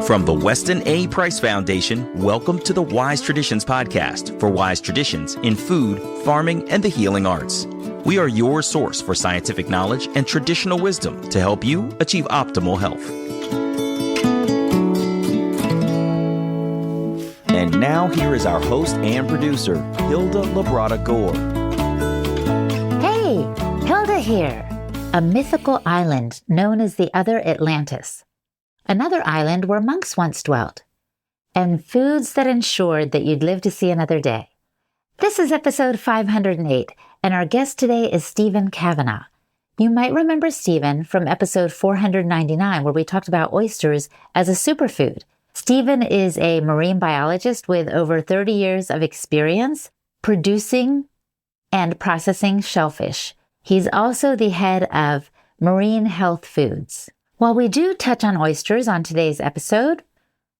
From the Weston A. Price Foundation, welcome to the Wise Traditions Podcast for wise traditions in food, farming, and the healing arts. We are your source for scientific knowledge and traditional wisdom to help you achieve optimal health. And now here is our host and producer, Hilda Labrada Gore. Hey, Hilda here. A mythical island known as the other Atlantis. Another island where monks once dwelt. And foods that ensured that you'd live to see another day. This is episode 508, and our guest today is Stephen Kavanagh. You might remember Stephen from episode 499, where we talked about oysters as a superfood. Stephen is a marine biologist with over 30 years of experience producing and processing shellfish. He's also the head of Marine Health Foods. While we do touch on oysters on today's episode,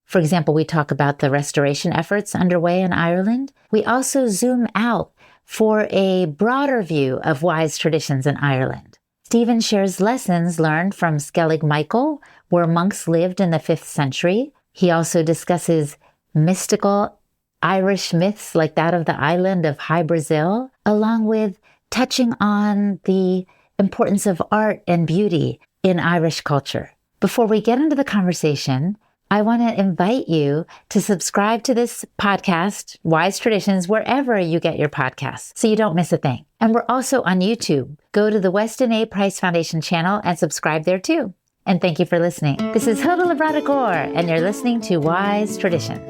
for example, we talk about the restoration efforts underway in Ireland, we also zoom out for a broader view of wise traditions in Ireland. Stephen shares lessons learned from Skellig Michael, where monks lived in the 5th century. He also discusses mystical Irish myths like that of the island of High Brazil, along with touching on the importance of art and beauty in Irish culture. Before we get into the conversation, I want to invite you to subscribe to this podcast, Wise Traditions, wherever you get your podcasts, so you don't miss a thing. And we're also on YouTube. Go to the Weston A. Price Foundation channel and subscribe there too. And thank you for listening. This is Hilda Labrada Gore, and you're listening to Wise Tradition.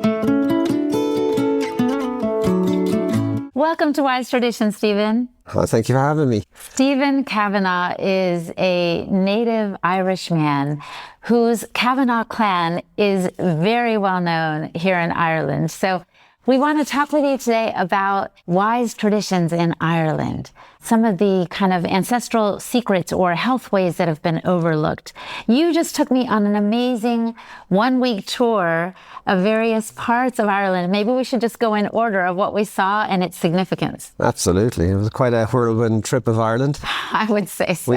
Welcome to Wise Tradition, Stephen. Well, thank you for having me. Stephen Kavanagh is a native Irish man whose Kavanagh clan is very well known here in Ireland. So we want to talk with you today about wise traditions in Ireland, some of the kind of ancestral secrets or health ways that have been overlooked. You just took me on an amazing one-week tour of various parts of Ireland. Maybe we should just go in order of what we saw and its significance. Absolutely. It was quite a whirlwind trip of Ireland. I would say so.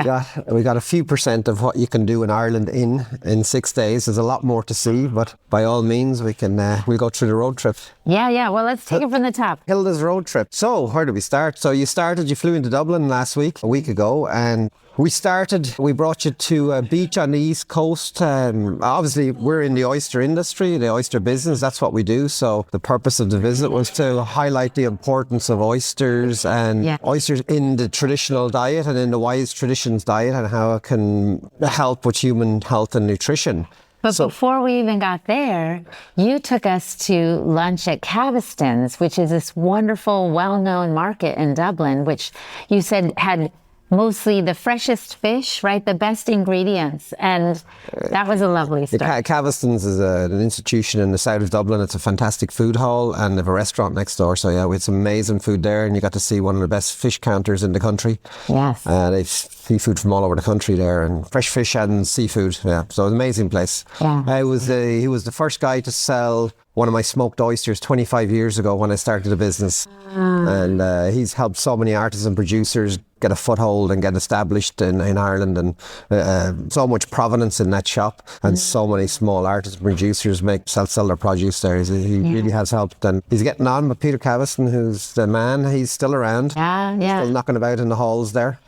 We got a few percent of what you can do in Ireland in 6 days. There's a lot more to see, but by all means, we'll go through the road trip. Yeah. Well, let's take it from the top. Hilda's road trip. So, where do we start? So you flew into Dublin last week, a week ago, and we brought you to a beach on the East Coast. Obviously, we're in the oyster industry, the oyster business. That's what we do. So the purpose of the visit was to highlight the importance of oysters and oysters in the traditional diet and in the wise traditions diet and how it can help with human health and nutrition. But before we even got there, you took us to lunch at Caviston's, which is this wonderful, well-known market in Dublin, which you said had mostly the freshest fish, right? The best ingredients. And that was a lovely start. Caviston's is an institution in the south of Dublin. It's a fantastic food hall and they have a restaurant next door. So yeah, we had some amazing food there and you got to see one of the best fish counters in the country. Yes. They've seafood from all over the country there and fresh fish and seafood. Yeah, so an amazing place. Yeah. He was the first guy to sell one of my smoked oysters 25 years ago when I started the business. And he's helped so many artisan producers get a foothold and get established in Ireland, and so much provenance in that shop, and so many small artisan producers sell their produce there. He really has helped, and he's getting on with Peter Caviston, who's the man. He's still around. Still knocking about in the halls there.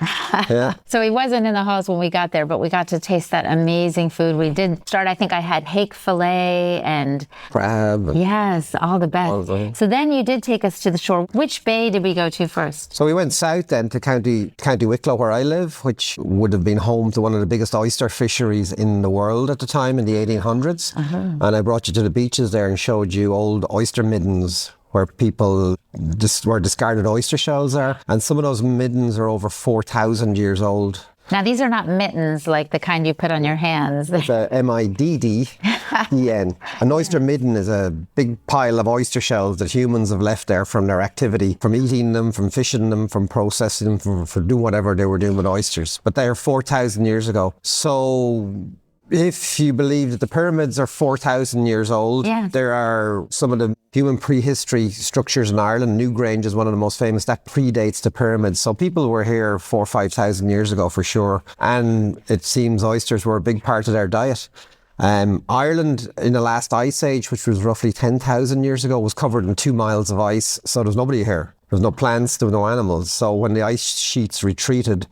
Yeah. So he wasn't in the halls when we got there, but we got to taste that amazing food. We did start, I think I had hake fillet and crab. Yes, all the best. So then you did take us to the shore. Which bay did we go to first? So we went south then to County Wicklow, where I live, which would have been home to one of the biggest oyster fisheries in the world at the time in the 1800s. And I brought you to the beaches there and showed you old oyster middens where where discarded oyster shells are. And some of those middens are over 4,000 years old. Now, these are not mittens like the kind you put on your hands. It's a MIDDEN. An oyster midden is a big pile of oyster shells that humans have left there from their activity, from eating them, from fishing them, from processing them, for doing whatever they were doing with oysters. But they are 4,000 years ago. So if you believe that the pyramids are 4,000 years old, there are some of the human prehistory structures in Ireland. Newgrange is one of the most famous. That predates the pyramids. So people were here 4,000 or 5,000 years ago for sure. And it seems oysters were a big part of their diet. Ireland in the last ice age, which was roughly 10,000 years ago, was covered in 2 miles of ice. So there was nobody here. There was no plants, there were no animals. So when the ice sheets retreated,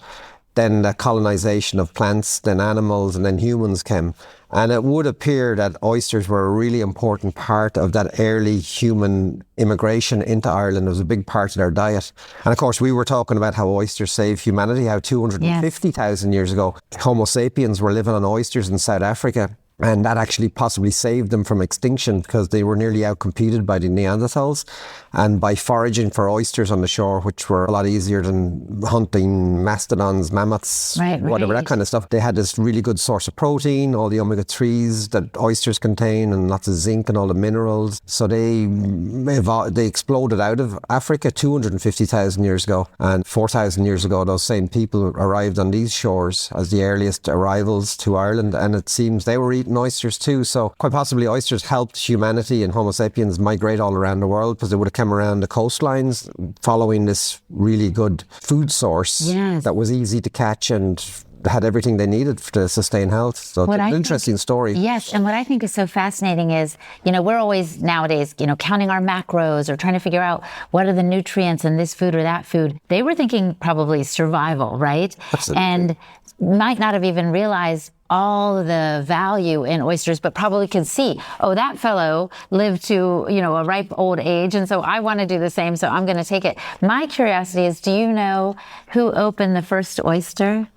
then the colonization of plants, then animals, and then humans came. And it would appear that oysters were a really important part of that early human immigration into Ireland. It was a big part of their diet. And of course, we were talking about how oysters saved humanity, how 250,000 years ago, Homo sapiens were living on oysters in South Africa. And that actually possibly saved them from extinction because they were nearly outcompeted by the Neanderthals. And by foraging for oysters on the shore, which were a lot easier than hunting mastodons, mammoths, whatever, that kind of stuff, they had this really good source of protein, all the omega-3s that oysters contain, and lots of zinc and all the minerals. So they exploded out of Africa 250,000 years ago. And 4,000 years ago, those same people arrived on these shores as the earliest arrivals to Ireland. And it seems they were eating oysters too. So quite possibly oysters helped humanity and Homo sapiens migrate all around the world because they would have come around the coastlines following this really good food source that was easy to catch and had everything they needed to sustain health. So it's an interesting story. Yes, and what I think is so fascinating is, we're always nowadays, counting our macros or trying to figure out what are the nutrients in this food or that food. They were thinking probably survival, right? Absolutely. And might not have even realized all the value in oysters, but probably could see, that fellow lived to, a ripe old age, and so I want to do the same, so I'm going to take it. My curiosity is, do you know who opened the first oyster?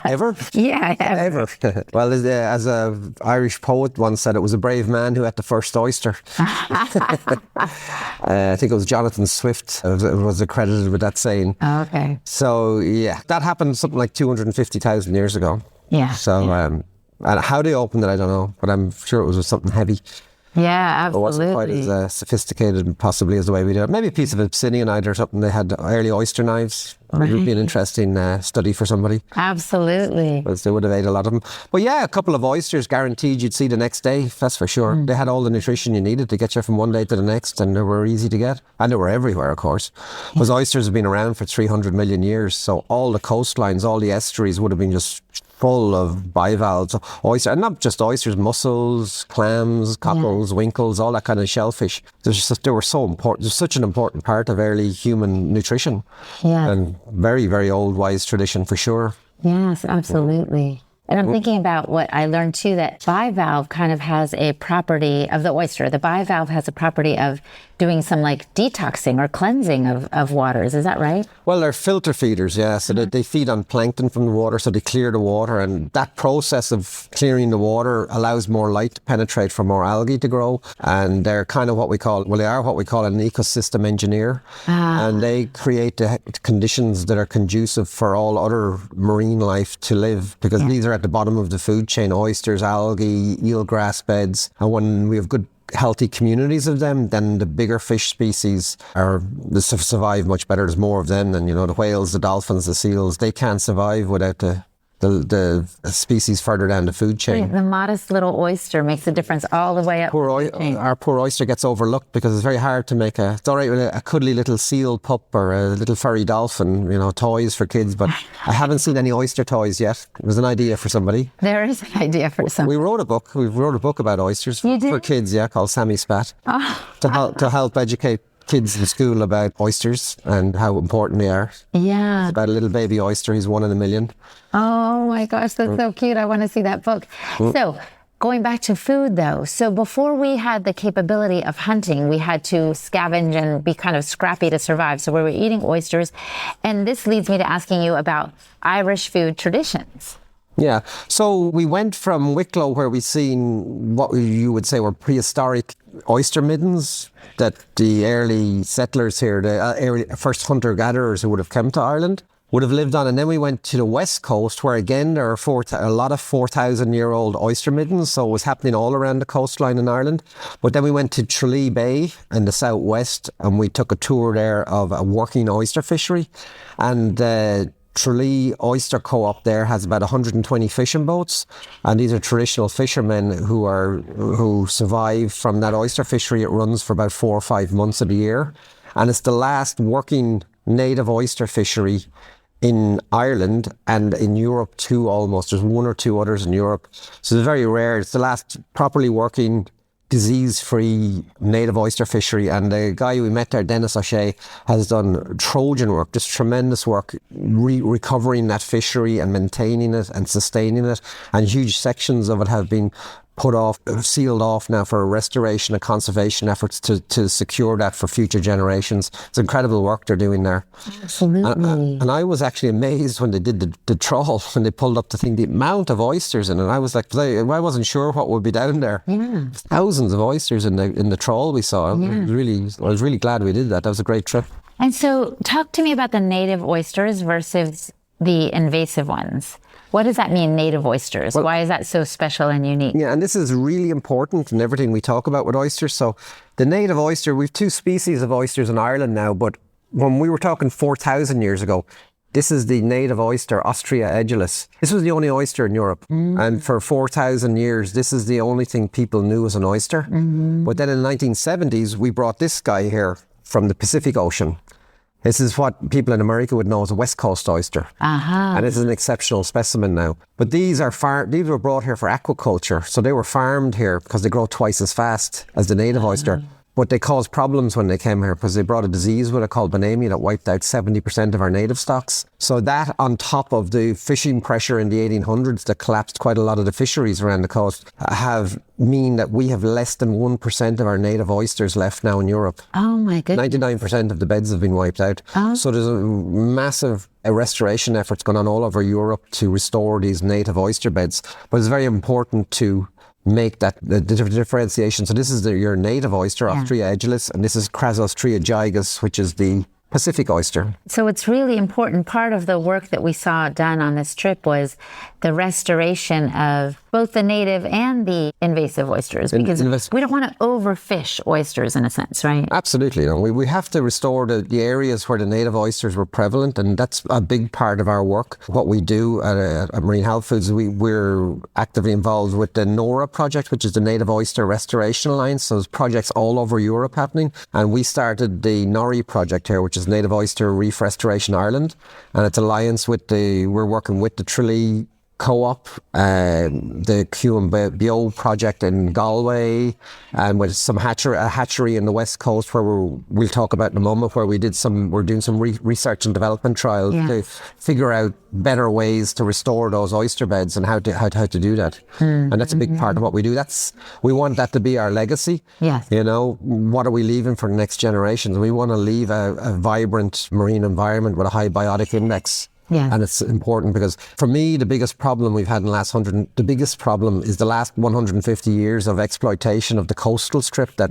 Ever? Yeah, ever. Well, as a Irish poet once said, it was a brave man who had the first oyster. I think it was Jonathan Swift was accredited with that saying. Oh, okay. So, yeah, that happened something like 250,000 years ago. Yeah. So, and how they opened it, I don't know, but I'm sure it was with something heavy. Yeah, absolutely. It wasn't quite as sophisticated possibly as the way we do it. Maybe a piece of obsidianite or something. They had early oyster knives. It would be an interesting study for somebody. Absolutely. Because they would have ate a lot of them. But yeah, a couple of oysters guaranteed you'd see the next day, that's for sure. They had all the nutrition you needed to get you from one day to the next, and they were easy to get. And they were everywhere, of course. Because oysters have been around for 300 million years, so all the coastlines, all the estuaries would have been just full of bivalves, oysters, and not just oysters, mussels, clams, cockles, winkles, all that kind of shellfish. They were so important. They're such an important part of early human nutrition. Yeah. And very, very old, wise tradition for sure. Yes, absolutely. And I'm thinking about what I learned too, that bivalve kind of has a property of the oyster. The bivalve has a property of doing some like detoxing or cleansing of waters. Is that right? Well, they're filter feeders, yeah. So they feed on plankton from the water, so they clear the water. And that process of clearing the water allows more light to penetrate for more algae to grow. And they're kind of what we call an ecosystem engineer. And they create the conditions that are conducive for all other marine life to live, because these are at the bottom of the food chain: oysters, algae, eelgrass beds. And when we have good healthy communities of them, then the bigger fish species survive much better. There's more of them than, the whales, the dolphins, the seals. They can't survive without the species further down the food chain. The modest little oyster makes a difference all the way up. Our poor oyster gets overlooked because it's very hard to make it's all right with a cuddly little seal pup or a little furry dolphin, toys for kids, but I haven't seen any oyster toys yet. It was an idea for somebody. There is an idea for somebody. We wrote a book about oysters for kids, called Sammy Spat, to help educate kids in school about oysters and how important they are. Yeah. It's about a little baby oyster. He's 1 in a million. Oh my gosh, that's so cute. I want to see that book. So going back to food though, so before we had the capability of hunting, we had to scavenge and be kind of scrappy to survive. So we were eating oysters. And this leads me to asking you about Irish food traditions. Yeah, so we went from Wicklow, where we seen what you would say were prehistoric oyster middens that the early settlers here, the first hunter-gatherers who would have come to Ireland, would have lived on. And then we went to the west coast, where again there are a lot of 4,000-year-old oyster middens, so it was happening all around the coastline in Ireland. But then we went to Tralee Bay in the southwest, and we took a tour there of a working oyster fishery. And Tralee Oyster Co-op there has about 120 fishing boats, and these are traditional fishermen who survive from that oyster fishery. It runs for about 4 or 5 months of the year, and it's the last working native oyster fishery in Ireland and in Europe too almost. There's one or two others in Europe. So it's very rare. It's the last properly working disease-free native oyster fishery, and the guy we met there, Dennis O'Shea, has done Trojan work, just tremendous work recovering that fishery and maintaining it and sustaining it, and huge sections of it have been put off, sealed off now for restoration and conservation efforts to secure that for future generations. It's incredible work they're doing there. Absolutely. And I was actually amazed when they did the trawl, when they pulled up the thing, the amount of oysters in it. I was like, I wasn't sure what would be down there. Yeah. Thousands of oysters in the trawl we saw. Yeah. I was really glad we did that. That was a great trip. And so talk to me about the native oysters versus the invasive ones. What does that mean, native oysters? Well, why is that so special and unique? Yeah, and this is really important in everything we talk about with oysters. So the native oyster, we've two species of oysters in Ireland now, but when we were talking 4,000 years ago, this is the native oyster, Ostrea edulis. This was the only oyster in Europe. And for 4,000 years, this is the only thing people knew as an oyster. But then in the 1970s, we brought this guy here from the Pacific Ocean. This is what people in America would know as a West Coast oyster. And this is an exceptional specimen now. But these were brought here for aquaculture. So they were farmed here because they grow twice as fast as the native oyster. But they caused problems when they came here because they brought a disease with it called bonamia that wiped out 70% of our native stocks. So that, on top of the fishing pressure in the 1800s that collapsed quite a lot of the fisheries around the coast, mean that we have less than 1% of our native oysters left now in Europe. Oh my goodness. 99% of the beds have been wiped out. So there's a massive restoration efforts going on all over Europe to restore these native oyster beds. But it's very important to make that the differentiation. So this is your native oyster, Ostrea edulis, and this is Chrysostrea gigas, which is the Pacific oyster. So it's really important. Part of the work that we saw done on this trip was the restoration of both the native and the invasive oysters, because we don't want to overfish oysters in a sense, right? Absolutely. You know, we have to restore the areas where the native oysters were prevalent, and that's a big part of our work. What we do at Marine Health Foods, we're actively involved with the NORA project, which is the Native Oyster Restoration Alliance. So there's projects all over Europe happening, and we started the NORI project here, which is Native Oyster Reef Restoration Ireland, and it's alliance with we're working with the Tralee Co-op, the Q&Bio project in Galway, and with a hatchery in the West Coast where we'll talk about in a moment, where we're doing some research and development trials to figure out better ways to restore those oyster beds and how to do that. And that's a big part of what we do. We want that to be our legacy. Yes. You know, what are we leaving for the next generations? We want to leave a vibrant marine environment with a high biotic index. Yeah. And it's important because for me, the biggest problem we've had in the last is the last 150 years of exploitation of the coastal strip, that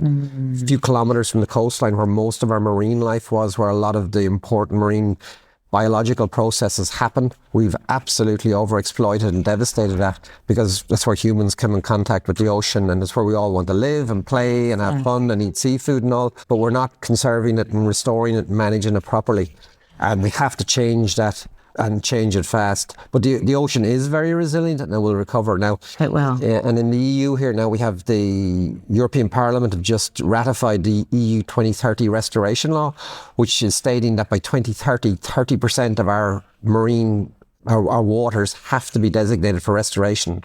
few kilometres from the coastline where most of our marine life was, where a lot of the important marine biological processes happen. We've absolutely overexploited and devastated that, because that's where humans come in contact with the ocean, and it's where we all want to live and play and have fun and eat seafood and all, but we're not conserving it and restoring it and managing it properly. And we have to change that, and change it fast. But the ocean is very resilient and it will recover now. It will. And in the EU here now, we have the European Parliament have just ratified the EU 2030 Restoration Law, which is stating that by 2030, 30% of our marine, our waters have to be designated for restoration.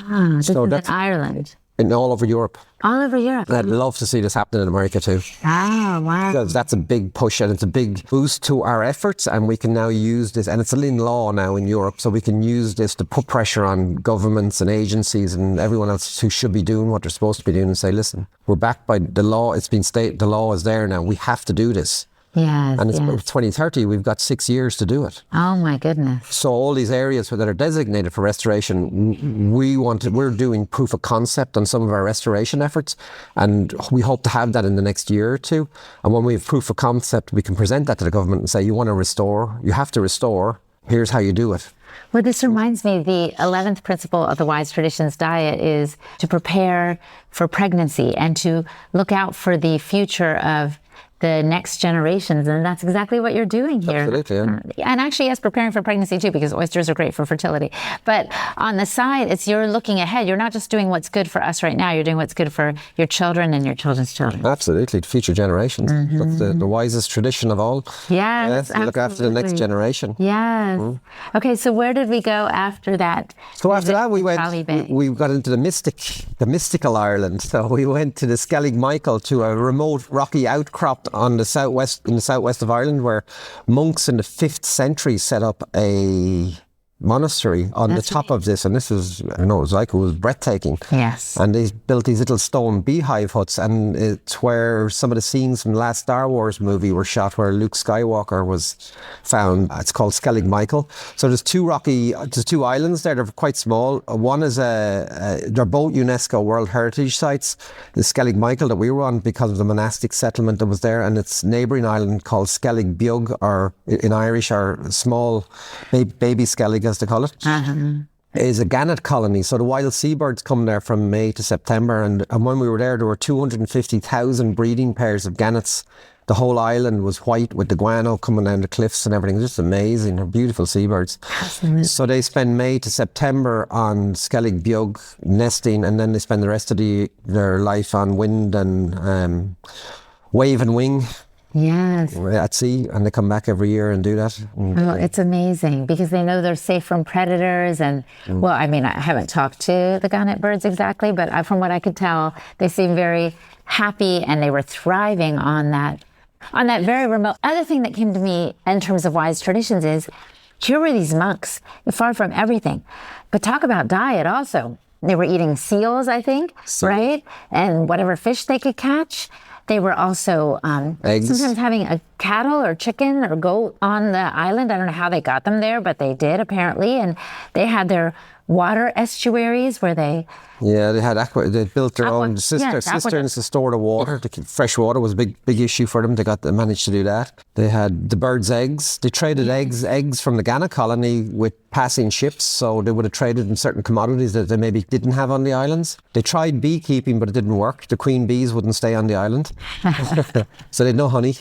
This is in Ireland. In all over Europe. All over Europe. And I'd love to see this happening in America too. Oh, wow. Because that's a big push and it's a big boost to our efforts, and we can now use this, and it's in law now in Europe, so we can use this to put pressure on governments and agencies and everyone else who should be doing what they're supposed to be doing, and say, listen, we're backed by the law, it's been stated, the law is there now, we have to do this. Yes, and it's 2030, we've got 6 years to do it. Oh my goodness. So all these areas that are designated for restoration, we're doing proof of concept on some of our restoration efforts, and we hope to have that in the next year or two. And when we have proof of concept, we can present that to the government and say, you want to restore, you have to restore, here's how you do it. Well, this reminds me, the 11th principle of the Wise Traditions diet is to prepare for pregnancy and to look out for the future of the next generations. And that's exactly what you're doing here. Absolutely, yeah. And actually, yes, preparing for pregnancy too, because oysters are great for fertility. But on the side, it's you're looking ahead. You're not just doing what's good for us right now. You're doing what's good for your children and your children's children. Absolutely, future generations. That's the wisest tradition of all. Yes, look after the next generation. Yes. Okay, so where did we go after that? So after that, we got into the mystical Ireland. So we went to the Skellig Michael, to a remote rocky outcrop in the southwest of Ireland, where monks in the 5th century set up a monastery on the top of this, and this was, it was breathtaking. Yes. And they built these little stone beehive huts, and it's where some of the scenes from the last Star Wars movie were shot, where Luke Skywalker was found. It's called Skellig Michael. So there's two islands there. They're quite small. One is they're both UNESCO World Heritage Sites. The Skellig Michael that we were on, because of the monastic settlement that was there, and its neighbouring island called Skellig Beag, or in Irish, or small baby Skellig, as they call it, is a gannet colony. So the wild seabirds come there from May to September, and when we were there were 250,000 breeding pairs of gannets. The whole island was white with the guano coming down the cliffs and everything. Just amazing. They're beautiful seabirds. Absolutely. So they spend May to September on Skellig Beag nesting, and then they spend the rest of their life on wind and wave and wing. Yes. At sea, and they come back every year and do that. Well, it's amazing because they know they're safe from predators. And well, I mean, I haven't talked to the gannet birds exactly, but from what I could tell, they seem very happy and they were thriving on that very remote. Other thing that came to me in terms of wise traditions is, here were these monks, far from everything, but talk about diet also. They were eating seals, I think, right? And whatever fish they could catch. They were also sometimes having a cattle or chicken or goat on the island. I don't know how they got them there, but they did apparently. And they had their water estuaries where they... Yeah, they built their own cisterns to store the water. Fresh water was a big issue for them. They managed to do that. They had the birds' eggs. They traded eggs from the gannet colony with passing ships. So they would have traded in certain commodities that they maybe didn't have on the islands. They tried beekeeping, but it didn't work. The queen bees wouldn't stay on the island. So they had no honey.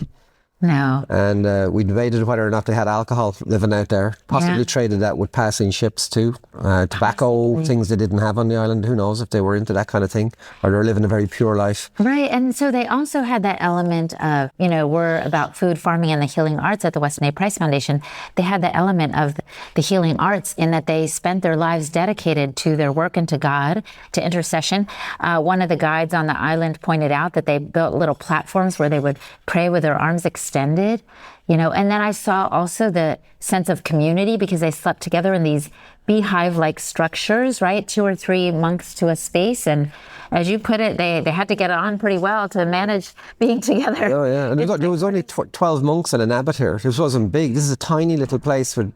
No. And we debated whether or not they had alcohol living out there. Possibly traded that with passing ships too. Tobacco, things they didn't have on the island. Who knows if they were into that kind of thing, or they're living a very pure life. Right. And so they also had that element of, we're about food, farming, and the healing arts at the Weston A. Price Foundation. They had the element of the healing arts in that they spent their lives dedicated to their work and to God, to intercession. One of the guides on the island pointed out that they built little platforms where they would pray with their arms extended, and then I saw also the sense of community because they slept together in these beehive-like structures, right? 2 or 3 monks to a space. And as you put it, they had to get on pretty well to manage being together. Oh, yeah. And there was only 12 monks in an abbot here. This wasn't big. This is a tiny little place with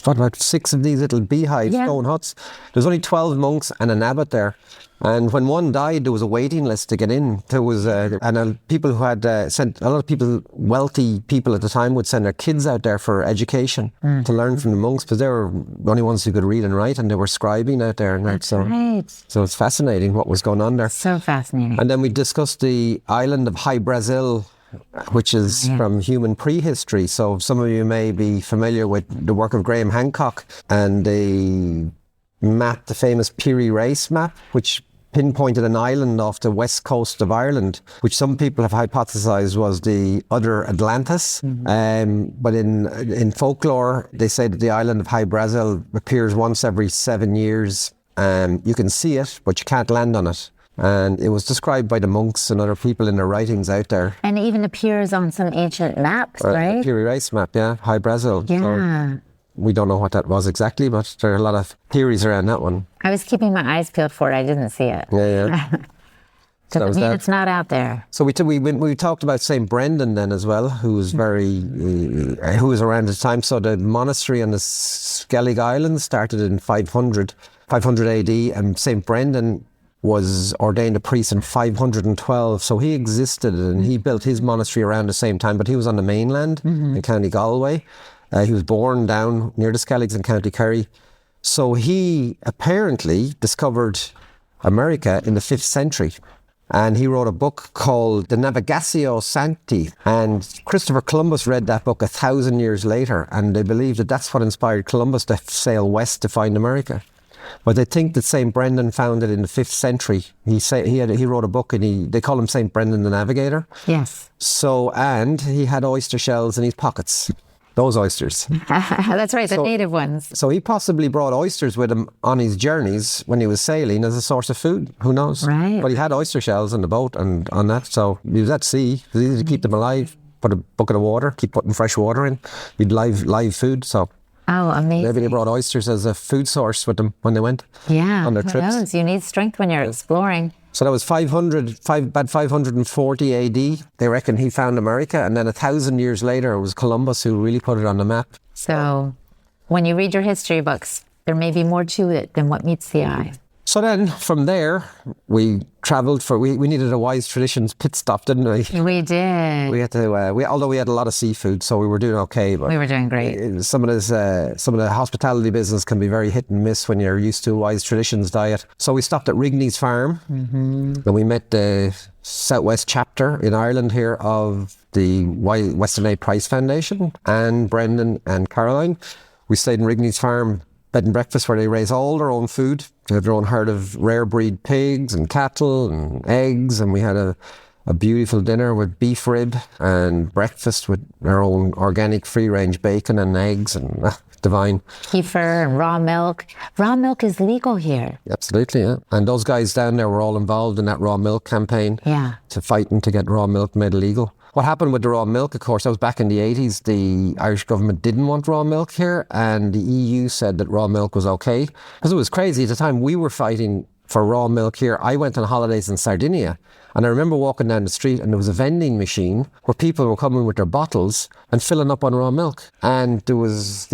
about 6 of these little beehive stone huts. There's only 12 monks and an abbot there. And when one died, there was a waiting list to get in. There was, people who had sent, a lot of people, wealthy people at the time, would send their kids out there for education to learn from the monks, because they were the only ones who could read and write, and they were scribing out there. And so it's fascinating what was going on there. So fascinating. And then we discussed the island of High Brazil, which is from human prehistory. So some of you may be familiar with the work of Graham Hancock and the map, the famous Peary Race map, which pinpointed an island off the west coast of Ireland, which some people have hypothesized was the other Atlantis. But in folklore, they say that the island of High Brazil appears once every 7 years. You can see it, but you can't land on it. And it was described by the monks and other people in their writings out there. And it even appears on some ancient maps, right? The Peary Race map, High Brazil. Yeah. So we don't know what that was exactly, but there are a lot of theories around that one. I was keeping my eyes peeled for it. I didn't see it. Yeah. So it's not out there. So we talked about St. Brendan then as well, who was who was around at the time. So the monastery on the Skellig Island started in 500 AD, and St. Brendan was ordained a priest in 512. So he existed and he built his monastery around the same time, but he was on the mainland in County Galway. He was born down near the Skelligs in County Kerry. So he apparently discovered America in the 5th century. And he wrote a book called The Navigatio Sancti. And Christopher Columbus read that book 1,000 years later. And they believe that that's what inspired Columbus to sail west to find America. But they think that St. Brendan found it in the 5th century. He wrote a book and they call him St. Brendan the Navigator. Yes. So, and he had oyster shells in his pockets. Those oysters. That's right, the native ones. So he possibly brought oysters with him on his journeys when he was sailing as a source of food. Who knows? Right. But he had oyster shells in the boat and on that. So he was at sea. It was easy to keep them alive. Put a bucket of water, keep putting fresh water in. You'd live food. So oh, amazing. maybe they brought oysters as a food source with them when they went on their trips. Who knows? You need strength when you're exploring. So that was 540 AD. They reckon he found America. And then 1,000 years later, it was Columbus who really put it on the map. So when you read your history books, there may be more to it than what meets the eye. So then from there, we travelled we needed a Wise Traditions pit stop, didn't we? We did. We had to, although we had a lot of seafood, so we were doing okay. But we were doing great. Some of the hospitality business can be very hit and miss when you're used to a Wise Traditions diet. So we stopped at Rigney's Farm, and we met the Southwest chapter in Ireland here of the Western Aid Prize Foundation, and Brendan and Caroline. We stayed in Rigney's Farm bed and breakfast where they raise all their own food. They have their own herd of rare breed pigs and cattle and eggs, and we had a beautiful dinner with beef rib and breakfast with our own organic free-range bacon and eggs and divine. Kefir and raw milk. Raw milk is legal here. Absolutely, yeah. And those guys down there were all involved in that raw milk campaign. Yeah. To fighting to get raw milk made illegal. What happened with the raw milk, of course, that was back in the 80s. The Irish government didn't want raw milk here, and the EU said that raw milk was okay. Because it was crazy. At the time we were fighting for raw milk here, I went on holidays in Sardinia, and I remember walking down the street and there was a vending machine where people were coming with their bottles and filling up on raw milk. And there was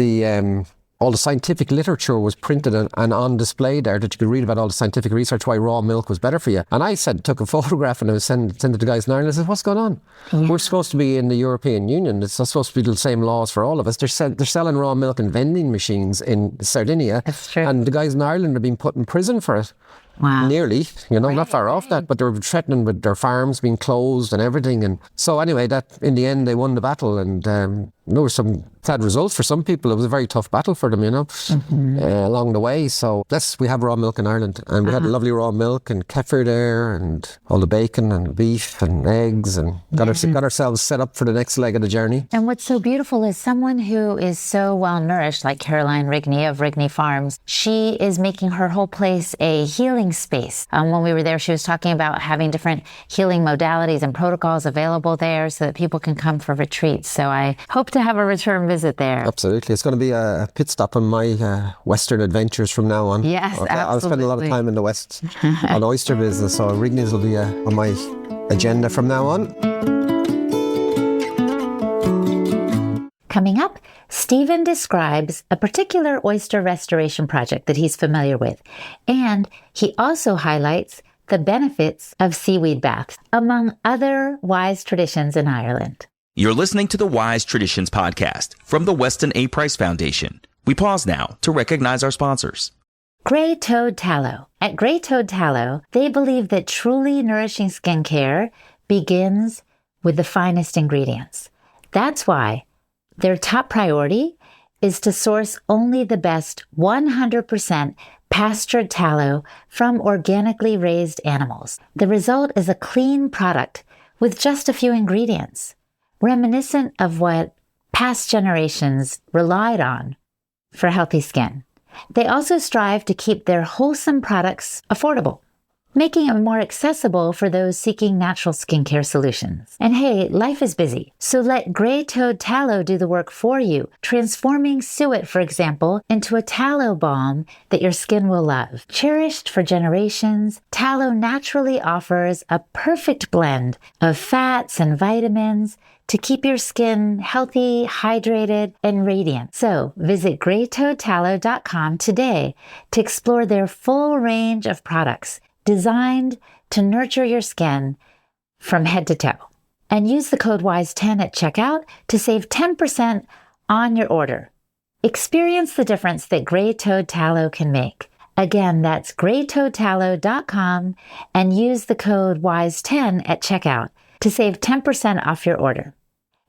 all the scientific literature was printed and on display there that you could read about all the scientific research why raw milk was better for you. And I took a photograph and I was sent it to the guys in Ireland. I said, what's going on? Yeah. We're supposed to be in the European Union. It's not supposed to be the same laws for all of us. They're selling raw milk in vending machines in Sardinia. That's true. And the guys in Ireland are being put in prison for it. Wow. Nearly, not far off that, but they were threatening with their farms being closed and everything. And so anyway, that in the end, they won the battle, and there were some sad results for some people. It was a very tough battle for them, along the way. So we have raw milk in Ireland, and we had lovely raw milk and kefir there, and all the bacon and beef and eggs, and got ourselves set up for the next leg of the journey. And what's so beautiful is someone who is so well nourished, like Caroline Rigney of Rigney Farms, she is making her whole place a healing space. When we were there, she was talking about having different healing modalities and protocols available there so that people can come for retreats. So I hope to have a return visit there. Absolutely. It's going to be a pit stop on my Western adventures from now on. Yes, absolutely. I'll spend a lot of time in the West on oyster business, so Rigney's will be on my agenda from now on. Coming up, Stephen describes a particular oyster restoration project that he's familiar with, and he also highlights the benefits of seaweed baths, among other wise traditions in Ireland. You're listening to the Wise Traditions podcast from the Weston A. Price Foundation. We pause now to recognize our sponsors. Grey Toad Tallow. At Grey Toad Tallow, they believe that truly nourishing skincare begins with the finest ingredients. That's why their top priority is to source only the best 100% pastured tallow from organically raised animals. The result is a clean product with just a few ingredients, reminiscent of what past generations relied on for healthy skin. They also strive to keep their wholesome products affordable, making it more accessible for those seeking natural skincare solutions. And hey, life is busy, so let Grey Toad Tallow do the work for you, transforming suet, for example, into a tallow balm that your skin will love. Cherished for generations, tallow naturally offers a perfect blend of fats and vitamins to keep your skin healthy, hydrated, and radiant. So visit greytoadtallow.com today to explore their full range of products designed to nurture your skin from head to toe. And use the code WISE10 at checkout to save 10% on your order. Experience the difference that Grey Toad Tallow can make Again, that's greytoadtallow.com and use the code WISE10 at checkout to save 10% off your order.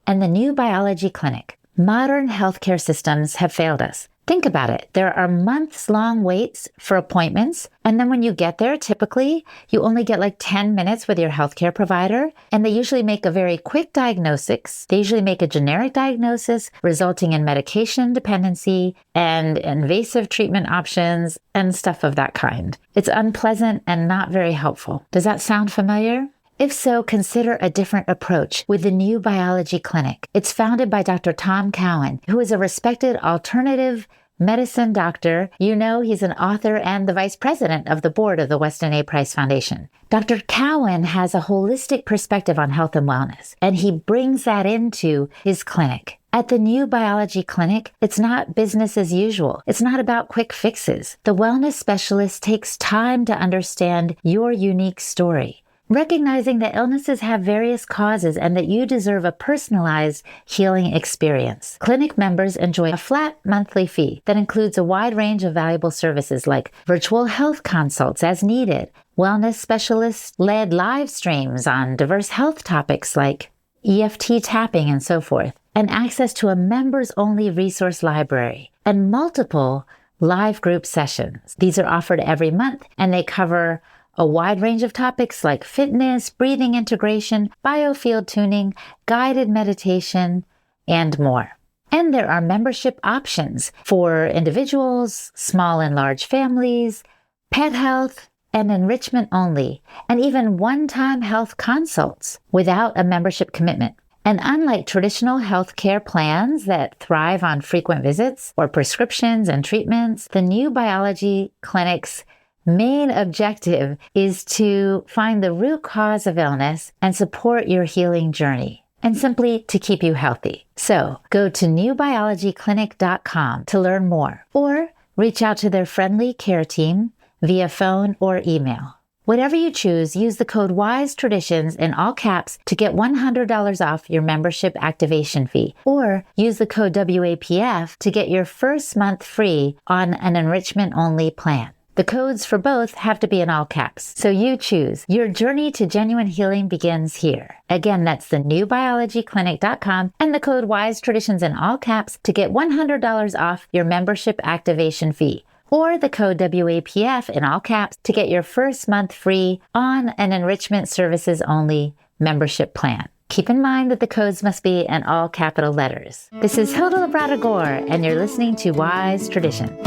And the new biology clinic. Modern healthcare systems have failed us. Think about it. There are months-long waits for appointments, and then when you get there, typically, you only get like 10 minutes with your healthcare provider, and they usually make a very quick diagnosis. They usually make a generic diagnosis, resulting in medication dependency and invasive treatment options and stuff of that kind. It's unpleasant and not very helpful. Does that sound familiar? If so, consider a different approach with the new biology clinic. It's founded by Dr. Tom Cowan, who is a respected alternative medicine doctor. You know, he's an author and the vice president of the board of the Weston A. Price Foundation. Dr. Cowan has a holistic perspective on health and wellness, and he brings that into his clinic. At the new biology clinic, it's not business as usual. It's not about quick fixes. The wellness specialist takes time to understand your unique story, recognizing that illnesses have various causes and that you deserve a personalized healing experience. Clinic members enjoy a flat monthly fee that includes a wide range of valuable services like virtual health consults as needed, wellness specialist-led live streams on diverse health topics like EFT tapping and so forth, and access to a members-only resource library and multiple live group sessions. These are offered every month, and they cover a wide range of topics like fitness, breathing integration, biofield tuning, guided meditation, and more. And there are membership options for individuals, small and large families, pet health, and enrichment only, and even one-time health consults without a membership commitment. And unlike traditional healthcare plans that thrive on frequent visits or prescriptions and treatments, the new biology clinic's main objective is to find the root cause of illness and support your healing journey, and simply to keep you healthy. So go to newbiologyclinic.com to learn more, or reach out to their friendly care team via phone or email. Whatever you choose, use the code WISETRADITIONS in all caps to get $100 off your membership activation fee, or use the code WAPF to get your first month free on an enrichment-only plan. The codes for both have to be in all caps, so you choose. Your journey to genuine healing begins here. Again, that's the newbiologyclinic.com and the code WISETRADITIONS in all caps to get $100 off your membership activation fee, or the code WAPF in all caps to get your first month free on an enrichment services only membership plan. Keep in mind that the codes must be in all capital letters. This is Hilda Labrada Gore, and you're listening to Wise Tradition.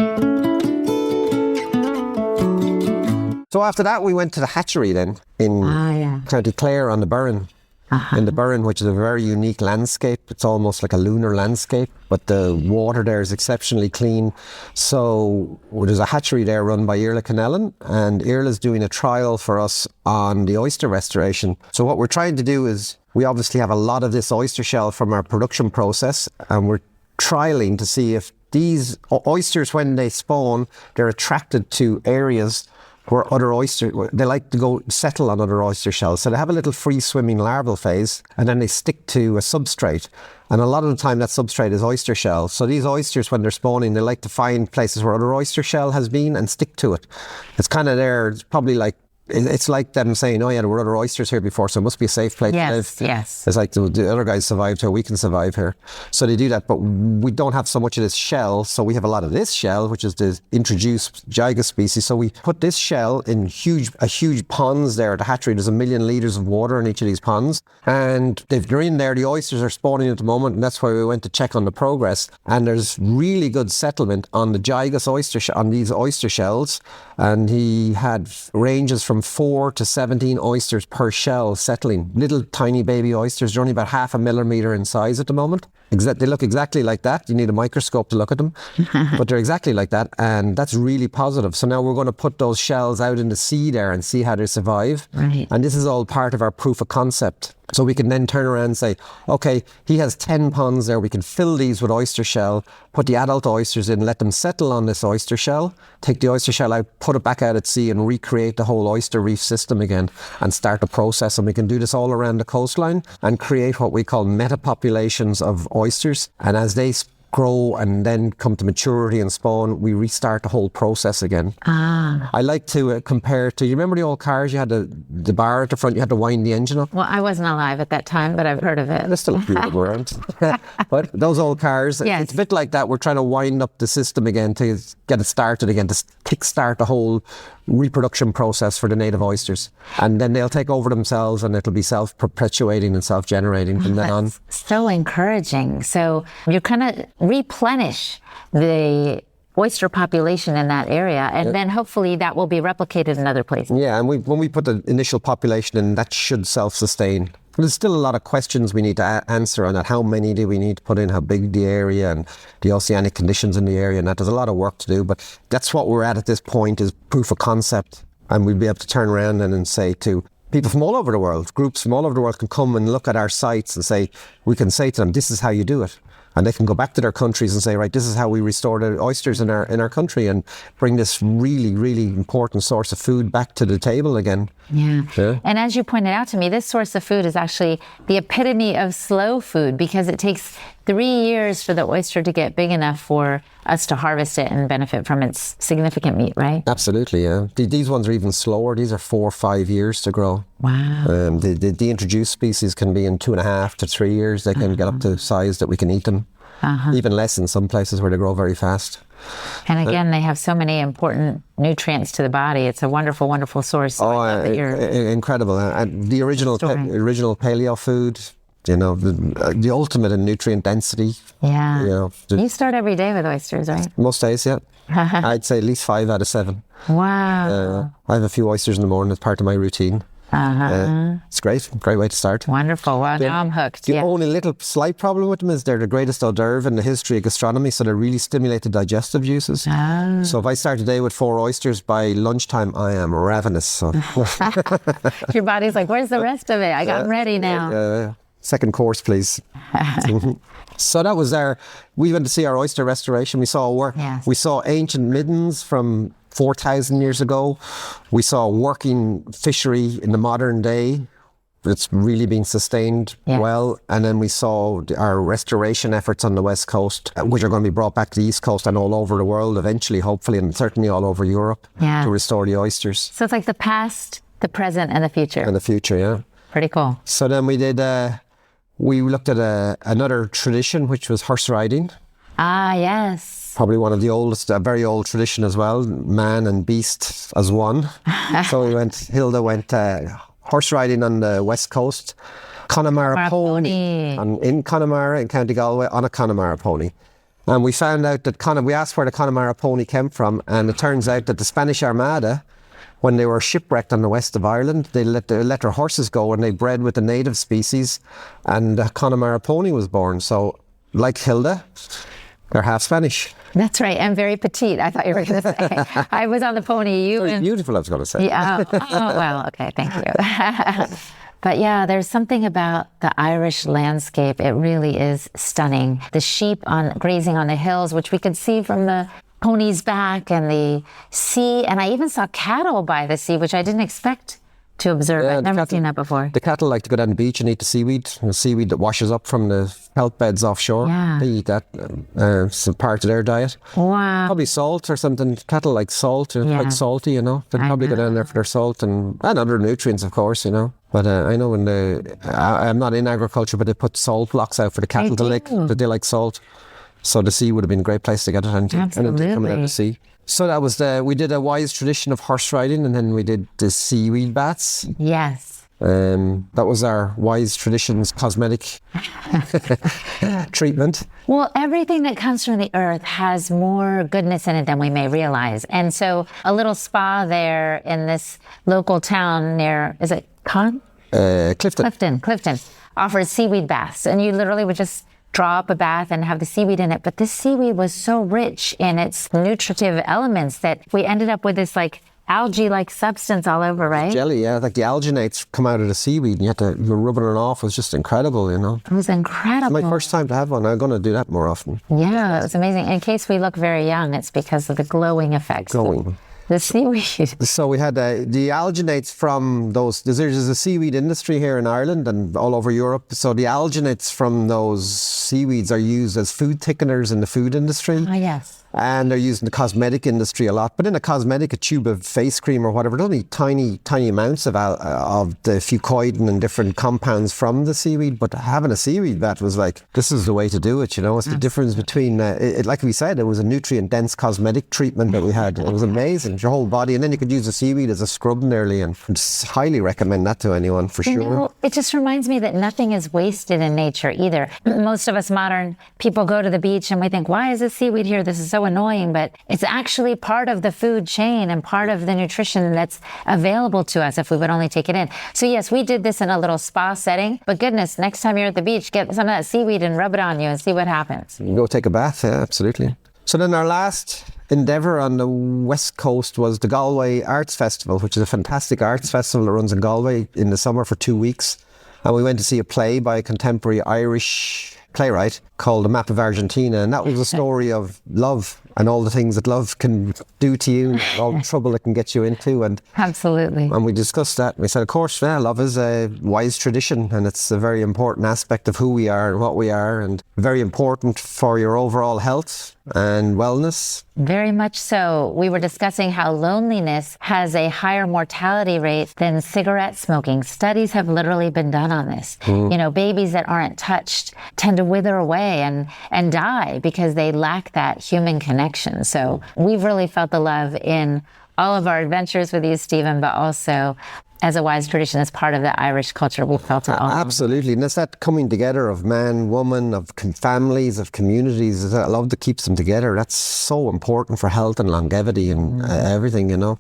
So after that, we went to the hatchery then in County Clare on the Burren. In the Burren, which is a very unique landscape. It's almost like a lunar landscape, but the water there is exceptionally clean. So there's a hatchery there run by Irla Canellan, and Irla's doing a trial for us on the oyster restoration. So what we're trying to do is, we obviously have a lot of this oyster shell from our production process, and we're trialing to see if these oysters, when they spawn, they're attracted to areas where other oysters, they like to go settle on other oyster shells. So they have a little free swimming larval phase, and then they stick to a substrate. And a lot of the time that substrate is oyster shell. So these oysters, when they're spawning, they like to find places where other oyster shell has been and stick to it. It's kind of there, it's probably like, it's like them saying, oh yeah, there were other oysters here before, so it must be a safe place to live. Yes. It's like the other guys survived here, we can survive here. So they do that, but we don't have so much of this shell, so we have a lot of this shell, which is the introduced Giga species. So we put this shell in huge ponds there at the hatchery. There's 1 million litres of water in each of these ponds, and they're in there. The oysters are spawning at the moment, and that's why we went to check on the progress. And there's really good settlement on the Gigas on these oyster shells, and he had ranges from 4 to 17 oysters per shell settling. Little tiny baby oysters. They're only about 0.5 millimetre in size at the moment. They look exactly like that. You need a microscope to look at them, but they're exactly like that, and that's really positive. So now we're going to put those shells out in the sea there and see how they survive. Right. And this is all part of our proof of concept. So we can then turn around and say, okay, he has 10 ponds there. We can fill these with oyster shell, put the adult oysters in, let them settle on this oyster shell, take the oyster shell out, put it back out at sea and recreate the whole oyster reef system again and start the process. And we can do this all around the coastline and create what we call metapopulations of oysters. And as they grow and then come to maturity and spawn, we restart the whole process again. I like to compare to, you remember the old cars, you had the bar at the front, you had to wind the engine up? Well, I wasn't alive at that time, but I've heard of it. There's still a few of them around. But those old cars, yes. It's a bit like that. We're trying to wind up the system again to get it started again, to kickstart the whole reproduction process for the native oysters. And then they'll take over themselves and it'll be self-perpetuating and self-generating from then on. So encouraging. So you're kind of replenish the oyster population in that area, and then hopefully that will be replicated in other places. Yeah, and when we put the initial population in, that should self-sustain. There's still a lot of questions we need to answer on that. How many do we need to put in? How big the area and the oceanic conditions in the area? And that there's a lot of work to do, but that's what we're at this point, is proof of concept. And we'll be able to turn around and say to people from all over the world, groups from all over the world can come and look at our sites and say, we can say to them, this is how you do it. And they can go back to their countries and say, right, this is how we restore the oysters in our country, and bring this really, really important source of food back to the table again. Yeah. And as you pointed out to me, this source of food is actually the epitome of slow food, because it takes 3 years for the oyster to get big enough for us to harvest it and benefit from its significant meat, right? Absolutely, yeah. These ones are even slower. These are 4 or 5 years to grow. Wow. The introduced species can be in 2.5 to 3 years. They can get up to size that we can eat them. Even less in some places where they grow very fast. And again, they have so many important nutrients to the body. It's a wonderful, wonderful source. Incredible. And the original paleo food, you know, the ultimate in nutrient density. Yeah. You know, you start every day with oysters, right? Most days, yeah. I'd say at least 5 out of 7. Wow. I have a few oysters in the morning as part of my routine. It's great way to start. Wonderful. Well, now I'm hooked. The only little slight problem with them is they're the greatest hors d'oeuvre in the history of gastronomy, so they really stimulate the digestive juices. So if I start a day with 4 oysters, by lunchtime I am ravenous. So. Your body's like, where's the rest of it? I got ready now. Second course, please. So that was we went to see our oyster restoration. We saw ancient middens from 4,000 years ago. We saw a working fishery in the modern day. It's really been sustained well. And then we saw our restoration efforts on the West Coast, which are going to be brought back to the East Coast and all over the world eventually, hopefully, and certainly all over Europe to restore the oysters. So it's like the past, the present, and the future. And the future, yeah. Pretty cool. So then we did, we looked at another tradition, which was horse riding. Ah, yes. Probably one of the oldest, a very old tradition as well, man and beast as one. So Hilda went horse riding on the West Coast, Connemara pony, in Connemara in County Galway, on a Connemara pony. And we found out that we asked where the Connemara pony came from, and it turns out that the Spanish Armada, when they were shipwrecked on the west of Ireland, they let their horses go and they bred with the native species, and the Connemara pony was born. So, like Hilda, they're half Spanish. That's right, and very petite, I thought you were going to say. I was on the pony. Beautiful, I was going to say. Yeah. Oh, well, okay, thank you. But yeah, there's something about the Irish landscape. It really is stunning. The sheep grazing on the hills, which we could see from the pony's back, and the sea. And I even saw cattle by the sea, which I didn't expect to observe. I've never seen that before. The cattle like to go down the beach and eat the seaweed that washes up from the kelp beds offshore. Yeah. They eat that. It's a part of their diet. Wow. Probably salt or something. Cattle like salt. It's quite salty, you know. They'd probably go down there for their salt and other nutrients, of course, you know. But I know I'm not in agriculture, but they put salt blocks out for the cattle to lick, that they like salt. So the sea would have been a great place to get it, and coming out of the sea. So that was we did a wise tradition of horse riding, and then we did the seaweed baths. Yes. That was our wise traditions cosmetic treatment. Well, everything that comes from the earth has more goodness in it than we may realize. And so a little spa there in this local town near, is it Clifton? Clifton offers seaweed baths, and you literally would just draw up a bath and have the seaweed in it. But this seaweed was so rich in its nutritive elements that we ended up with this like algae-like substance all over, right? Jelly, yeah. Like the alginates come out of the seaweed, and you're rubbing it off. It was just incredible, you know. It was incredible. It's my first time to have one. I'm going to do that more often. Yeah, it was amazing. In case we look very young, it's because of the glowing effects. The seaweed. So we had the alginates from those. There's a seaweed industry here in Ireland and all over Europe. So the alginates from those seaweeds are used as food thickeners in the food industry. Oh, yes. And they're used in the cosmetic industry a lot. But in a cosmetic, a tube of face cream or whatever, there's only tiny amounts of the fucoidin and different compounds from the seaweed. But having a seaweed vat was like, this is the way to do it, you know. It's the difference between, like we said, it was a nutrient-dense cosmetic treatment that we had. It was amazing, your whole body. And then you could use the seaweed as a scrub nearly. And I'd highly recommend that to anyone, for sure. know, it just reminds me that nothing is wasted in nature either. Most of us modern people go to the beach and we think, why is this seaweed here? This is so annoying, but it's actually part of the food chain and part of the nutrition that's available to us if we would only take it in. So yes, we did this in a little spa setting, but goodness, next time you're at the beach, get some of that seaweed and rub it on you and see what happens. You can go take a bath, yeah, absolutely. So then our last endeavour on the west coast was the Galway Arts Festival, which is a fantastic arts festival that runs in Galway in the summer for 2 weeks. And we went to see a play by a contemporary Irish playwright called The Map of Argentina, and that was a story of love and all the things that love can do to you, all the trouble it can get you into. And Absolutely. And we discussed that. We said, of course, yeah, love is a wise tradition, and it's a very important aspect of who we are and what we are, and very important for your overall health and wellness. Very much so. We were discussing how loneliness has a higher mortality rate than cigarette smoking. Studies have literally been done on this. You know, babies that aren't touched tend to wither away and die because they lack that human connection. So we've really felt the love in all of our adventures with you, Stephen, but also as a wise tradition, as part of the Irish culture, we felt it all. Absolutely. And it's that coming together of man, woman, of families, of communities, that love that keeps them together. That's so important for health and longevity and everything, you know.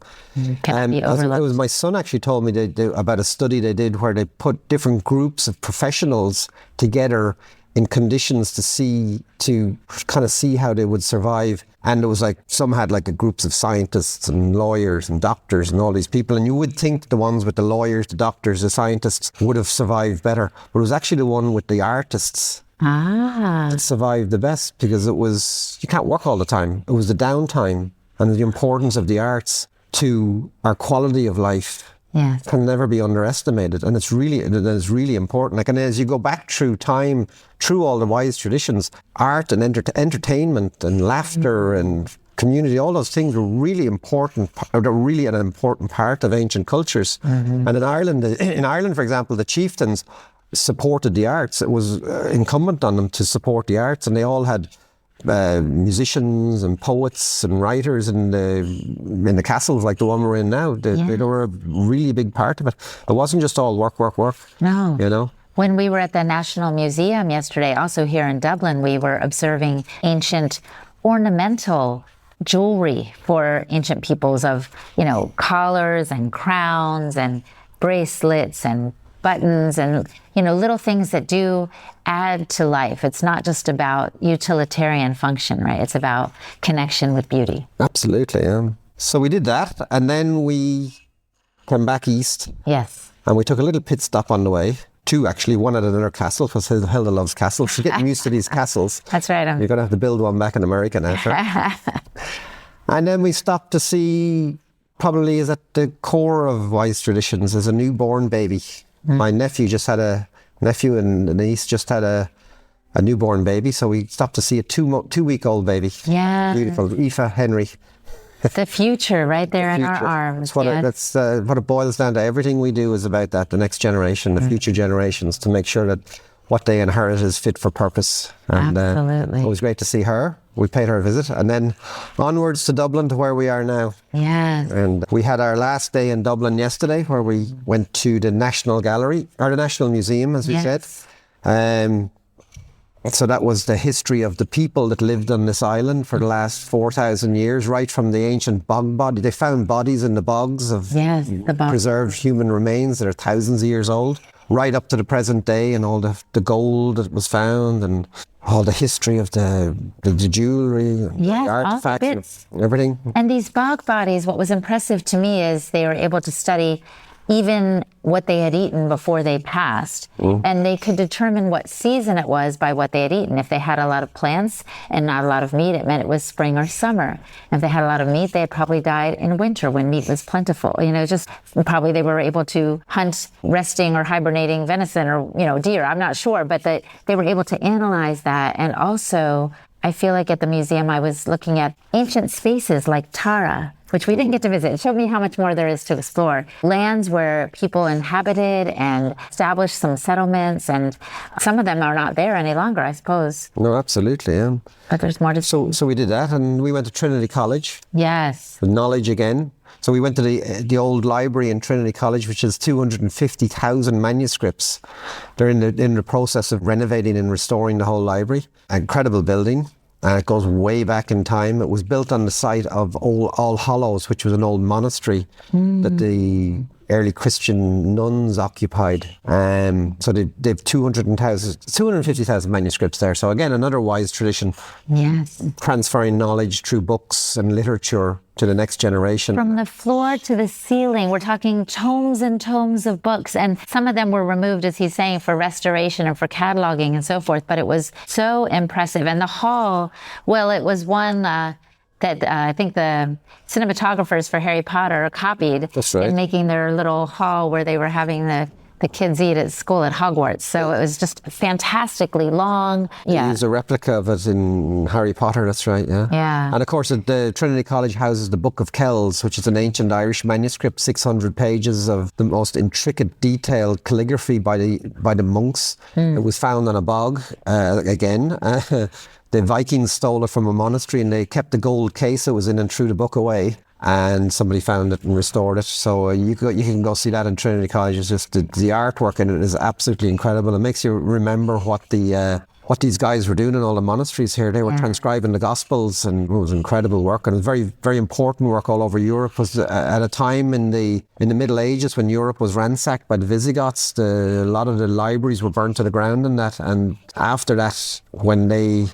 Can't be overlooked. It was my son actually told me about a study they did where they put different groups of professionals together in conditions to kind of see how they would survive. And it was like, some had like groups of scientists and lawyers and doctors and all these people. And you would think the ones with the lawyers, the doctors, the scientists would have survived better. But it was actually the one with the artists that survived the best, because it was, you can't work all the time. It was the downtime and the importance of the arts to our quality of life. Yes. Can never be underestimated, and it's really important. Like, and as you go back through time, through all the wise traditions, art and entertainment and laughter and community, all those things were really important. They're really an important part of ancient cultures. And in Ireland, for example, the chieftains supported the arts. It was incumbent on them to support the arts, and they all had musicians and poets and writers in the castles like the one we're in now. They were a really big part of it. It wasn't just all work. No. You know? When we were at the National Museum yesterday, also here in Dublin, we were observing ancient ornamental jewelry for ancient peoples of, you know, collars and crowns and bracelets and buttons and, you know, little things that do add to life. It's not just about utilitarian function, right? It's about connection with beauty. Absolutely, yeah. So we did that, and then we came back east. Yes. And we took a little pit stop on the way. Two, actually. One at another castle, because Hilda loves castles. She's getting used to these castles. That's right. You're going to have to build one back in America now. Sure. And then we stopped to see, probably is at the core of wise traditions, is a newborn baby. My nephew and the niece just had a newborn baby, so we stopped to see a two-week-old baby. Yeah. Beautiful. Aoife Henry. The future right there in our arms. That's what it boils down to. Everything we do is about that, the next generation, the future generations, to make sure that what they inherit is fit for purpose. And Absolutely. it was great to see her. We paid her a visit, and then onwards to Dublin, to where we are now. Yes. And we had our last day in Dublin yesterday, where we went to the National Gallery, or the National Museum, as we said. So that was the history of the people that lived on this island for the last 4,000 years, right from the ancient bog body. They found bodies in the bogs of preserved human remains that are thousands of years old, right up to the present day, and all the gold that was found, and all the history of the jewellery, the artifacts, and everything. And these bog bodies, what was impressive to me is they were able to study even what they had eaten before they passed. And they could determine what season it was by what they had eaten. If they had a lot of plants and not a lot of meat, it meant it was spring or summer. And if they had a lot of meat, they had probably died in winter when meat was plentiful. Just probably they were able to hunt resting or hibernating venison or, deer. I'm not sure, but they were able to analyze that. And also, I feel like at the museum, I was looking at ancient spaces like Tara, which we didn't get to visit. It showed me how much more there is to explore. Lands where people inhabited and established some settlements, and some of them are not there any longer, I suppose. No, absolutely, yeah. But there's more to see. So we did that, and we went to Trinity College. Yes. The knowledge again. So we went to the old library in Trinity College, which has 250,000 manuscripts. They're in the process of renovating and restoring the whole library. Incredible building. It goes way back in time. It was built on the site of All Hallows, which was an old monastery that the early Christian nuns occupied. So they've 250,000 manuscripts there. So again, another wise tradition. Yes. Transferring knowledge through books and literature to the next generation. From the floor to the ceiling, we're talking tomes and tomes of books. And some of them were removed, as he's saying, for restoration and for cataloging and so forth. But it was so impressive. And the hall, well, it was one that I think the cinematographers for Harry Potter copied. That's right. In making their little hall where they were having the kids eat at school at Hogwarts. So it was just fantastically long. Yeah. There's a replica of it in Harry Potter, that's right, yeah. Yeah. And of course, the Trinity College houses the Book of Kells, which is an ancient Irish manuscript, 600 pages of the most intricate, detailed calligraphy by the monks. It was found on a bog, again. The Vikings stole it from a monastery and they kept the gold case it was in and threw the book away. And somebody found it and restored it. So you can go see that in Trinity College. It's just the artwork in it is absolutely incredible. It makes you remember what these guys were doing in all the monasteries here. They were transcribing the Gospels, and it was incredible work. And it was very, very important work all over Europe. Because at a time in the Middle Ages when Europe was ransacked by the Visigoths, a lot of the libraries were burnt to the ground and that. And after that, when they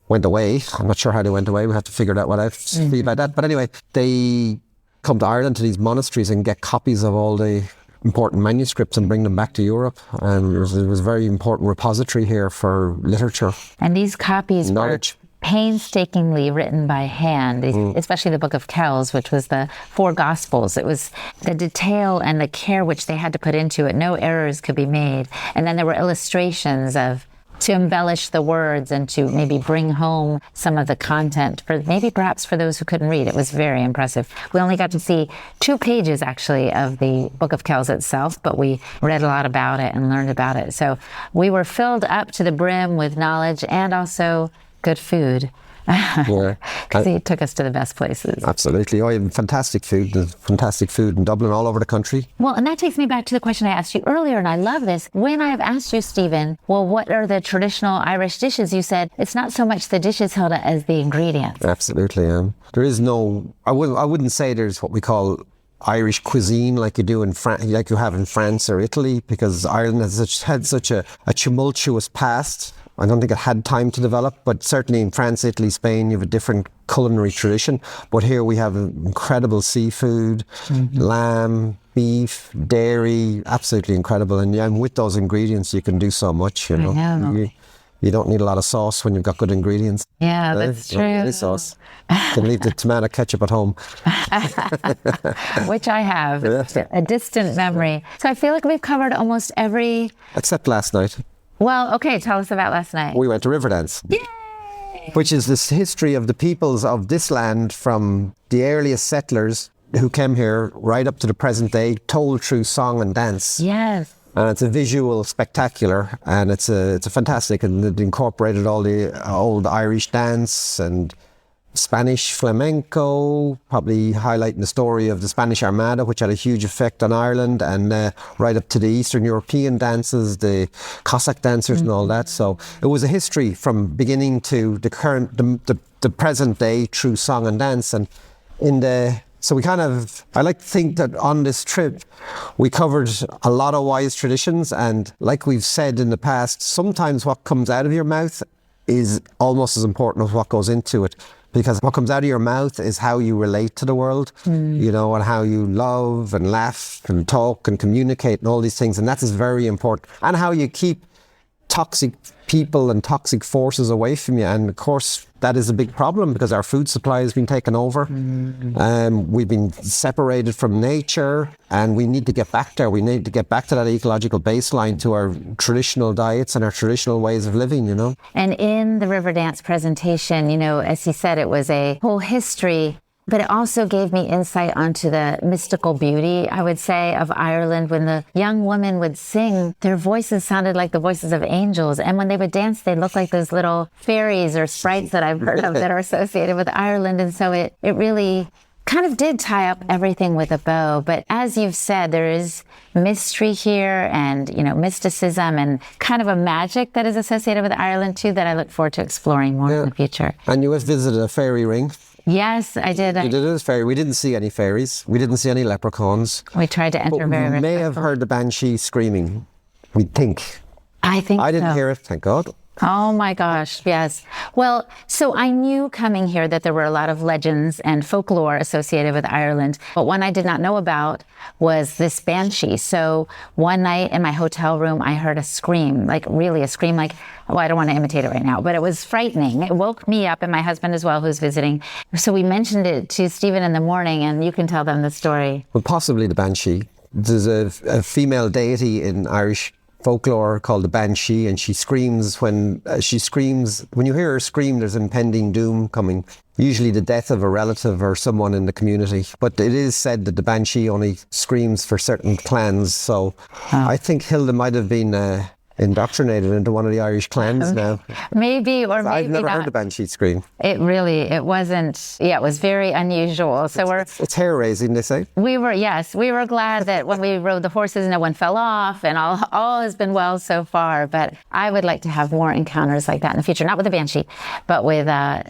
went away. I'm not sure how they went away. We have to figure that one out, see about that. But anyway, they come to Ireland to these monasteries and get copies of all the important manuscripts and bring them back to Europe. And it was a very important repository here for literature. And these copies knowledge. Were painstakingly written by hand, especially the Book of Kells, which was the 4 Gospels. It was the detail and the care which they had to put into it. No errors could be made. And then there were illustrations to embellish the words and to maybe bring home some of the content perhaps for those who couldn't read. It was very impressive. We only got to see 2 pages actually of the Book of Kells itself, but we read a lot about it and learned about it. So we were filled up to the brim with knowledge and also good food. Because he took us to the best places. Absolutely. Oh, fantastic food in Dublin, all over the country. Well, and that takes me back to the question I asked you earlier, and I love this. When I've asked you, Stephen, well, what are the traditional Irish dishes? You said it's not so much the dishes, Hilda, as the ingredients. Absolutely, there is no, I wouldn't say there's what we call Irish cuisine like you do like you have in France or Italy, because Ireland has had such a tumultuous past. I don't think it had time to develop, but certainly in France, Italy, Spain, you have a different culinary tradition. But here we have incredible seafood, lamb, beef, dairy, absolutely incredible. And with those ingredients, you can do so much, you know. You don't need a lot of sauce when you've got good ingredients. Yeah, that's true. Any sauce. You can leave the tomato ketchup at home. Which I have. A distant memory. So I feel like we've covered almost every... Except last night. Well, okay, tell us about last night. We went to Riverdance. Yay! Which is this history of the peoples of this land from the earliest settlers who came here right up to the present day, told through song and dance. Yes. And it's a visual spectacular, and it's a fantastic, and it incorporated all the old Irish dance and Spanish flamenco, probably highlighting the story of the Spanish Armada, which had a huge effect on Ireland, and right up to the Eastern European dances, the Cossack dancers and all that. So it was a history from beginning to the current, the present day through song and dance. And so I like to think that on this trip, we covered a lot of wise traditions. And like we've said in the past, sometimes what comes out of your mouth is almost as important as what goes into it. Because what comes out of your mouth is how you relate to the world, you know, and how you love and laugh and talk and communicate and all these things. And that is very important. And how you keep toxic people and toxic forces away from you. And of course, that is a big problem because our food supply has been taken over. We've been separated from nature, and we need to get back there. We need to get back to that ecological baseline, to our traditional diets and our traditional ways of living, you know. And in the River Dance presentation, you know, as he said, it was a whole history, but it also gave me insight onto the mystical beauty, I would say, of Ireland. When the young women would sing, their voices sounded like the voices of angels. And when they would dance, they looked like those little fairies or sprites that I've heard of that are associated with Ireland. And so it really kind of did tie up everything with a bow. But as you've said, there is mystery here and, you know, mysticism and kind of a magic that is associated with Ireland too, that I look forward to exploring more in the future. And you have visited a fairy ring. Yes, I did. You did it as fairy. We didn't see any fairies. We didn't see any leprechauns. We tried to enter very We may have heard the banshee screaming. We think. I think I didn't so. hear it, thank God. Oh my gosh, yes. Well, so I knew coming here that there were a lot of legends and folklore associated with Ireland, but one I did not know about was this banshee. So one night in my hotel room, I heard a scream, like really a scream, like, well, I don't want to imitate it right now, but it was frightening. It woke me up and my husband as well, who's visiting. So we mentioned it to Stephen in the morning, and you can tell them the story. Well, possibly the banshee. There's a female deity in Irish folklore called the banshee, and she screams when you hear her scream, there's impending doom coming, usually the death of a relative or someone in the community. But it is said that the banshee only screams for certain clans, so I think Hilda might have been indoctrinated into one of the Irish clans now. Maybe, or maybe I've never not. heard the banshee scream. It wasn't, it was very unusual. So It's hair raising, they say. we were glad that when we rode the horses, no one fell off, and all has been well so far. But I would like to have more encounters like that in the future, not with the banshee, but with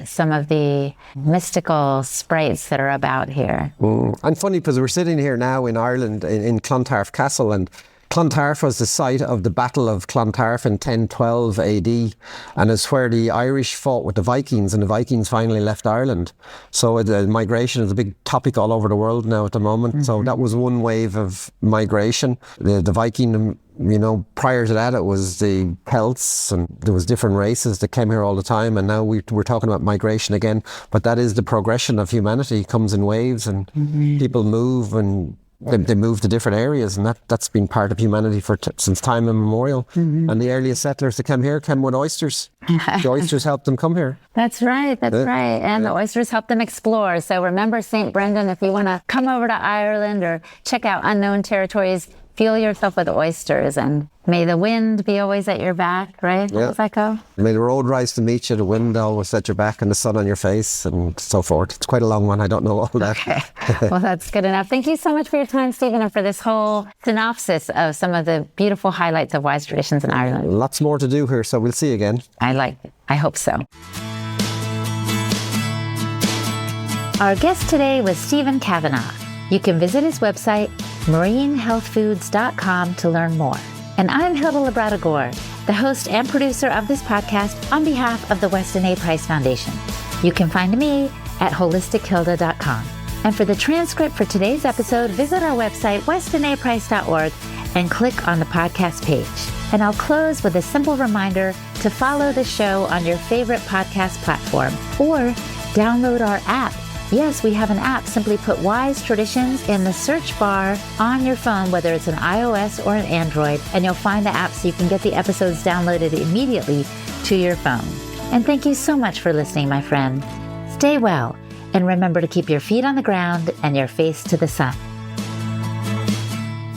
some of the mystical sprites that are about here. And funny, because we're sitting here now in Ireland, in Clontarf Castle, and Clontarf was the site of the Battle of Clontarf in 1012 AD, and it's where the Irish fought with the Vikings, and the Vikings finally left Ireland. So the migration is a big topic all over the world now at the moment. So that was one wave of migration. The Viking, you know, prior to that it was the Celts, and there was different races that came here all the time, and now we're talking about migration again. But that is the progression of humanity. It comes in waves, and people move, and they move to different areas, and that's been part of humanity since time immemorial. And the earliest settlers that came here came with oysters. The oysters helped them come here. That's right. And the oysters help them explore. So remember St. Brendan, if you want to come over to Ireland or check out unknown territories, fuel yourself with oysters, and may the wind be always at your back, right? How does that go? May the road rise to meet you, the wind always at your back, and the sun on your face, and so forth. It's quite a long one. I don't know all that. Okay. Well, that's good enough. Thank you so much for your time, Stephen, and for this whole synopsis of some of the beautiful highlights of wise traditions in Ireland. Lots more to do here, so we'll see you again. I like it. I hope so. Our guest today was Stephen Kavanagh. You can visit his website, marinehealthfoods.com, to learn more. And I'm Hilda Labrada-Gore, the host and producer of this podcast on behalf of the Weston A. Price Foundation. You can find me at holistichilda.com. And for the transcript for today's episode, visit our website, westonaprice.org, and click on the podcast page. And I'll close with a simple reminder to follow the show on your favorite podcast platform or download our app. Yes, we have an app. Simply put Wise Traditions in the search bar on your phone, whether it's an iOS or an Android, and you'll find the app so you can get the episodes downloaded immediately to your phone. And thank you so much for listening, my friend. Stay well, and remember to keep your feet on the ground and your face to the sun.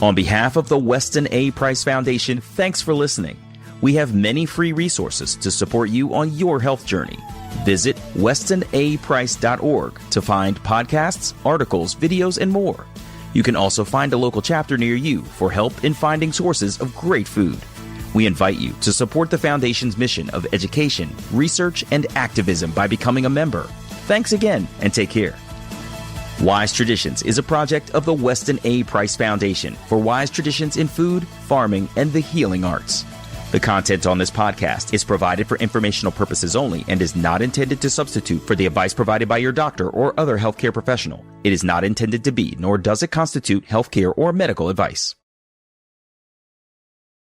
On behalf of the Weston A. Price Foundation, thanks for listening. We have many free resources to support you on your health journey. Visit westonaprice.org to find podcasts, articles, videos, and more. You can also find a local chapter near you for help in finding sources of great food. We invite you to support the Foundation's mission of education, research, and activism by becoming a member. Thanks again, and take care. Wise Traditions is a project of the Weston A. Price Foundation for wise traditions in food, farming, and the healing arts. The content on this podcast is provided for informational purposes only and is not intended to substitute for the advice provided by your doctor or other healthcare professional. It is not intended to be, nor does it constitute healthcare or medical advice.